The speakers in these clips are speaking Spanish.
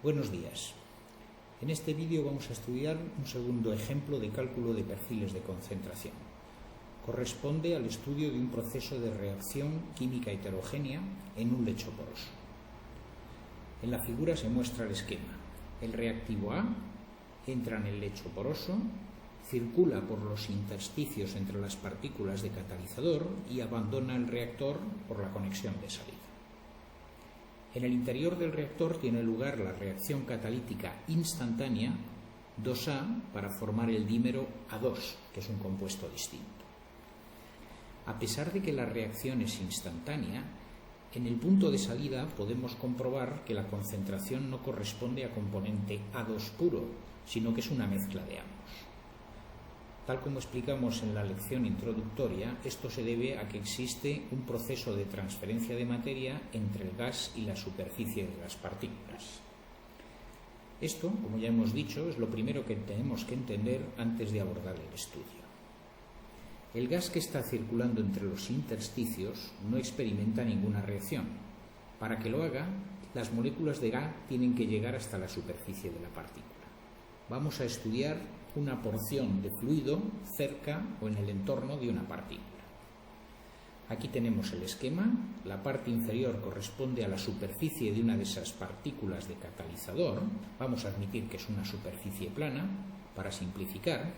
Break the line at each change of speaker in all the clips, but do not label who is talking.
Buenos días. En este vídeo vamos a estudiar un segundo ejemplo de cálculo de perfiles de concentración. Corresponde al estudio de un proceso de reacción química heterogénea en un lecho poroso. En la figura se muestra el esquema. El reactivo A entra en el lecho poroso, circula por los intersticios entre las partículas de catalizador y abandona el reactor por la conexión de salida. En el interior del reactor tiene lugar la reacción catalítica instantánea 2A para formar el dímero A2, que es un compuesto distinto. A pesar de que la reacción es instantánea, en el punto de salida podemos comprobar que la concentración no corresponde a componente A2 puro, sino que es una mezcla de ambos. Tal como explicamos en la lección introductoria, esto se debe a que existe un proceso de transferencia de materia entre el gas y la superficie de las partículas. Esto, como ya hemos dicho, es lo primero que tenemos que entender antes de abordar el estudio. El gas que está circulando entre los intersticios no experimenta ninguna reacción. Para que lo haga, las moléculas de gas tienen que llegar hasta la superficie de la partícula. Vamos a estudiar una porción de fluido cerca o en el entorno de una partícula. Aquí tenemos el esquema. La parte inferior corresponde a la superficie de una de esas partículas de catalizador. Vamos a admitir que es una superficie plana, para simplificar.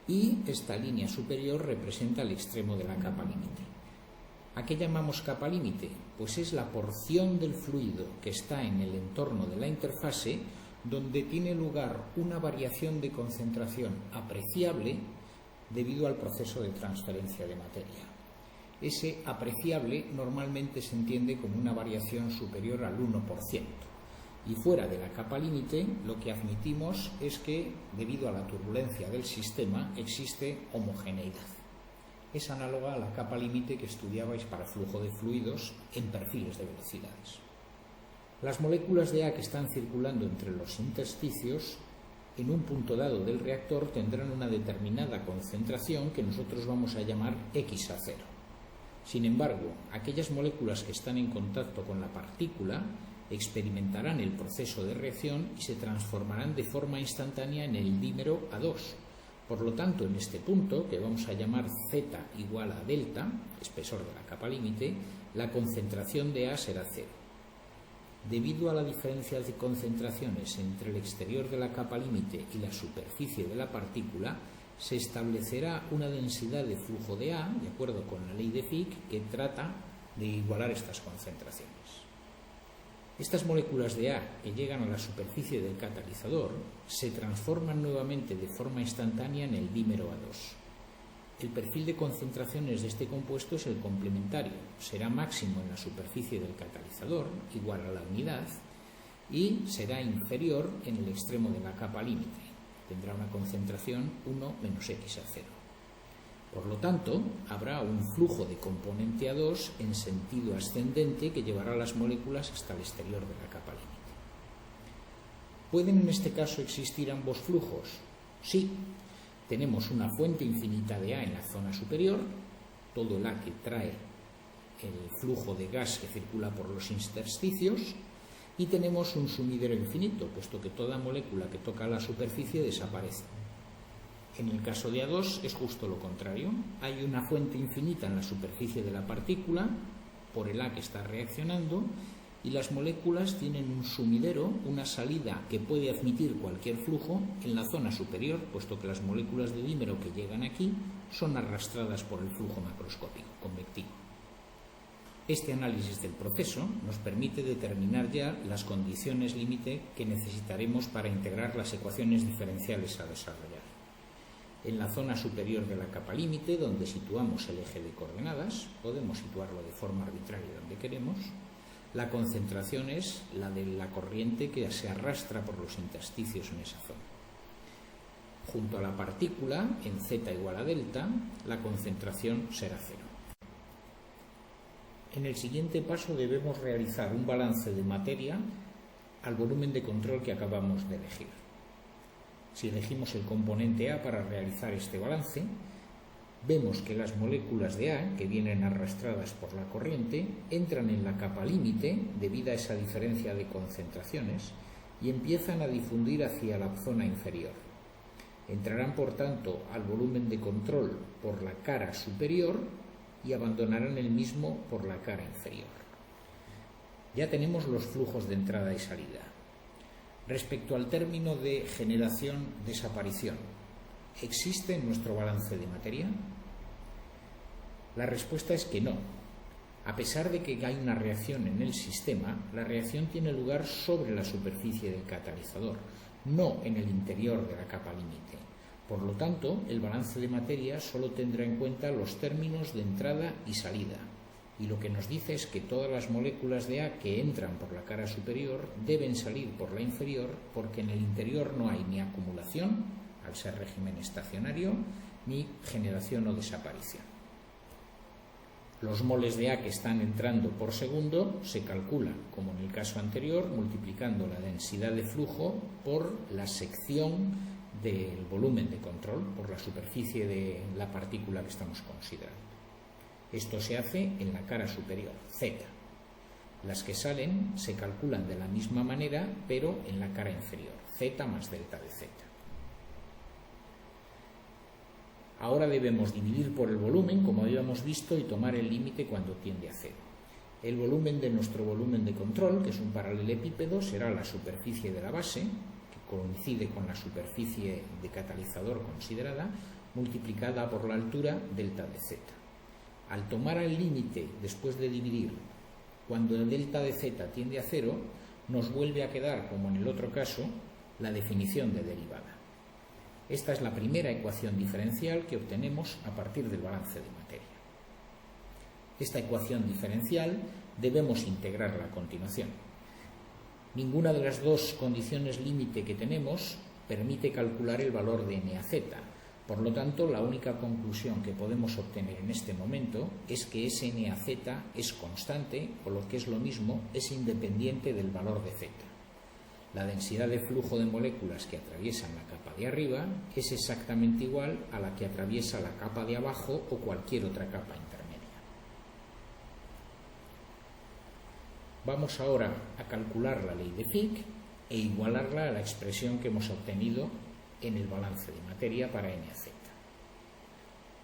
Y esta línea superior representa el extremo de la capa límite. ¿A qué llamamos capa límite? Pues es la porción del fluido que está en el entorno de la interfase donde tiene lugar una variación de concentración apreciable debido al proceso de transferencia de materia. Ese apreciable normalmente se entiende como una variación superior al 1%. Y fuera de la capa límite, lo que admitimos es que, debido a la turbulencia del sistema, existe homogeneidad. Es análoga a la capa límite que estudiabais para flujo de fluidos en perfiles de velocidades. Las moléculas de A que están circulando entre los intersticios, en un punto dado del reactor, tendrán una determinada concentración que nosotros vamos a llamar XA0. Sin embargo, aquellas moléculas que están en contacto con la partícula experimentarán el proceso de reacción y se transformarán de forma instantánea en el dímero A2. Por lo tanto, en este punto, que vamos a llamar Z igual a delta, espesor de la capa límite, la concentración de A será 0. Debido a la diferencia de concentraciones entre el exterior de la capa límite y la superficie de la partícula, se establecerá una densidad de flujo de A, de acuerdo con la ley de Fick, que trata de igualar estas concentraciones. Estas moléculas de A que llegan a la superficie del catalizador se transforman nuevamente de forma instantánea en el dímero A2. El perfil de concentraciones de este compuesto es el complementario. Será máximo en la superficie del catalizador, igual a la unidad, y será inferior en el extremo de la capa límite. Tendrá una concentración 1 menos XA0. Por lo tanto, habrá un flujo de componente A2 en sentido ascendente que llevará las moléculas hasta el exterior de la capa límite. ¿Pueden en este caso existir ambos flujos? Sí. Tenemos una fuente infinita de A en la zona superior, todo el A que trae el flujo de gas que circula por los intersticios, y tenemos un sumidero infinito, puesto que toda molécula que toca la superficie desaparece. En el caso de A2 es justo lo contrario. Hay una fuente infinita en la superficie de la partícula por el A que está reaccionando, y las moléculas tienen un sumidero, una salida que puede admitir cualquier flujo en la zona superior, puesto que las moléculas de dímero que llegan aquí son arrastradas por el flujo macroscópico convectivo. Este análisis del proceso nos permite determinar ya las condiciones límite que necesitaremos para integrar las ecuaciones diferenciales a desarrollar. En la zona superior de la capa límite, donde situamos el eje de coordenadas, podemos situarlo de forma arbitraria donde queremos. La concentración es la de la corriente que se arrastra por los intersticios en esa zona. Junto a la partícula, en Z igual a delta, la concentración será 0. En el siguiente paso debemos realizar un balance de materia al volumen de control que acabamos de elegir. Si elegimos el componente A para realizar este balance, vemos que las moléculas de A, que vienen arrastradas por la corriente, entran en la capa límite debido a esa diferencia de concentraciones y empiezan a difundir hacia la zona inferior. Entrarán, por tanto, al volumen de control por la cara superior y abandonarán el mismo por la cara inferior. Ya tenemos los flujos de entrada y salida. Respecto al término de generación-desaparición, ¿existe en nuestro balance de materia? La respuesta es que no. A pesar de que hay una reacción en el sistema, la reacción tiene lugar sobre la superficie del catalizador, no en el interior de la capa límite. Por lo tanto, el balance de materia solo tendrá en cuenta los términos de entrada y salida, y lo que nos dice es que todas las moléculas de A que entran por la cara superior deben salir por la inferior, porque en el interior no hay ni acumulación, al ser régimen estacionario, ni generación o desaparición. Los moles de A que están entrando por segundo se calculan, como en el caso anterior, multiplicando la densidad de flujo por la sección del volumen de control, por la superficie de la partícula que estamos considerando. Esto se hace en la cara superior, Z. Las que salen se calculan de la misma manera, pero en la cara inferior, Z más delta de Z. Ahora debemos dividir por el volumen, como habíamos visto, y tomar el límite cuando tiende a cero. El volumen de nuestro volumen de control, que es un paralelepípedo, será la superficie de la base, que coincide con la superficie de catalizador considerada, multiplicada por la altura delta de z. Al tomar el límite después de dividir, cuando el delta de z tiende a cero, nos vuelve a quedar, como en el otro caso, la definición de derivada. Esta es la primera ecuación diferencial que obtenemos a partir del balance de materia. Esta ecuación diferencial debemos integrarla a continuación. Ninguna de las dos condiciones límite que tenemos permite calcular el valor de n a z. Por lo tanto, la única conclusión que podemos obtener en este momento es que ese n a z es constante, o lo que es lo mismo, es independiente del valor de z. La densidad de flujo de moléculas que atraviesan la capa de arriba es exactamente igual a la que atraviesa la capa de abajo o cualquier otra capa intermedia. Vamos ahora a calcular la ley de Fick e igualarla a la expresión que hemos obtenido en el balance de materia para n a z.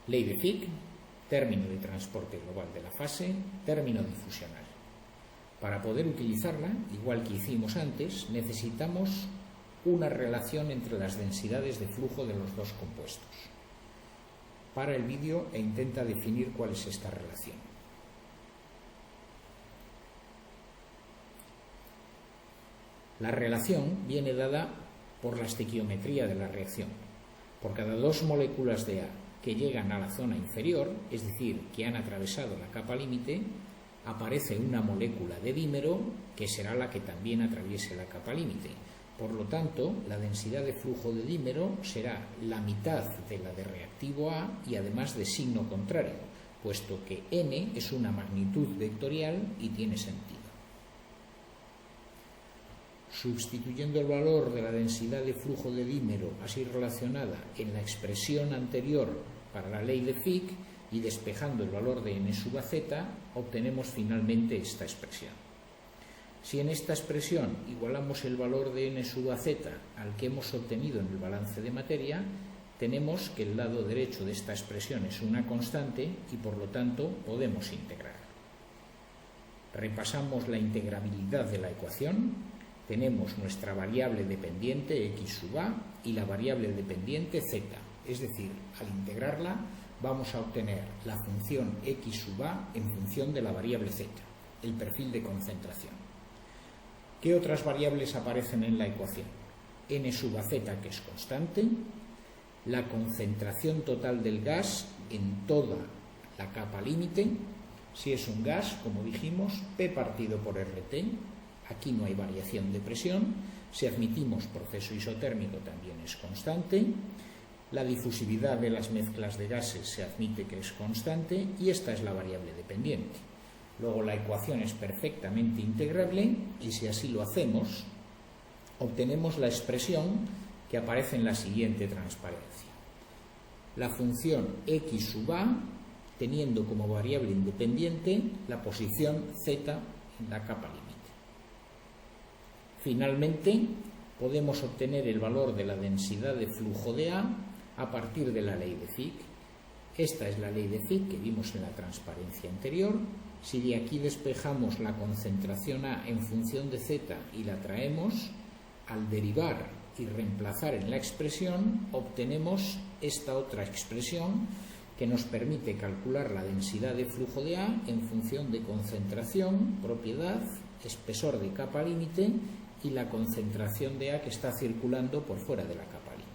Ley de Fick, término de transporte global de la fase, término difusional. Para poder utilizarla, igual que hicimos antes, necesitamos una relación entre las densidades de flujo de los dos compuestos. Para el vídeo intenta definir cuál es esta relación. La relación viene dada por la estequiometría de la reacción. Por cada dos moléculas de A que llegan a la zona inferior, es decir, que han atravesado la capa límite, aparece una molécula de dímero que será la que también atraviese la capa límite. Por lo tanto, la densidad de flujo de dímero será la mitad de la de reactivo A y además de signo contrario, puesto que n es una magnitud vectorial y tiene sentido. Sustituyendo el valor de la densidad de flujo de dímero así relacionada en la expresión anterior para la ley de Fick, y despejando el valor de n sub a z, obtenemos finalmente esta expresión. Si en esta expresión igualamos el valor de n sub a z al que hemos obtenido en el balance de materia, tenemos que el lado derecho de esta expresión es una constante y por lo tanto podemos integrar. Repasamos la integrabilidad de la ecuación. Tenemos nuestra variable dependiente x sub a y la variable dependiente z, es decir, al integrarla vamos a obtener la función x sub a en función de la variable z, el perfil de concentración. ¿Qué otras variables aparecen en la ecuación? N sub a z, que es constante, la concentración total del gas en toda la capa límite. Si es un gas, como dijimos, P partido por RT, aquí no hay variación de presión. Si admitimos proceso isotérmico también es constante. La difusividad de las mezclas de gases se admite que es constante y esta es la variable dependiente. Luego la ecuación es perfectamente integrable y si así lo hacemos, obtenemos la expresión que aparece en la siguiente transparencia. La función x sub a teniendo como variable independiente la posición z en la capa límite. Finalmente, podemos obtener el valor de la densidad de flujo de A partir de la ley de Fick. Esta es la ley de Fick que vimos en la transparencia anterior. Si de aquí despejamos la concentración A en función de Z y la traemos, al derivar y reemplazar en la expresión, obtenemos esta otra expresión que nos permite calcular la densidad de flujo de A en función de concentración, propiedad, espesor de capa límite y la concentración de A que está circulando por fuera de la capa límite.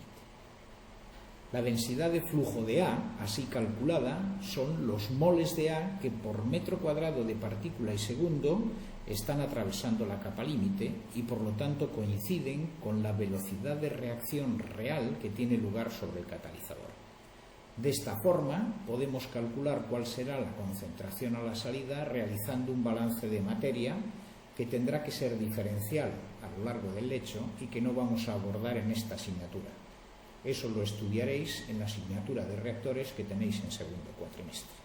La densidad de flujo de A, así calculada, son los moles de A que por metro cuadrado de partícula y segundo están atravesando la capa límite y por lo tanto coinciden con la velocidad de reacción real que tiene lugar sobre el catalizador. De esta forma podemos calcular cuál será la concentración a la salida realizando un balance de materia que tendrá que ser diferencial a lo largo del lecho y que no vamos a abordar en esta asignatura. Eso lo estudiaréis en la asignatura de reactores que tenéis en segundo cuatrimestre.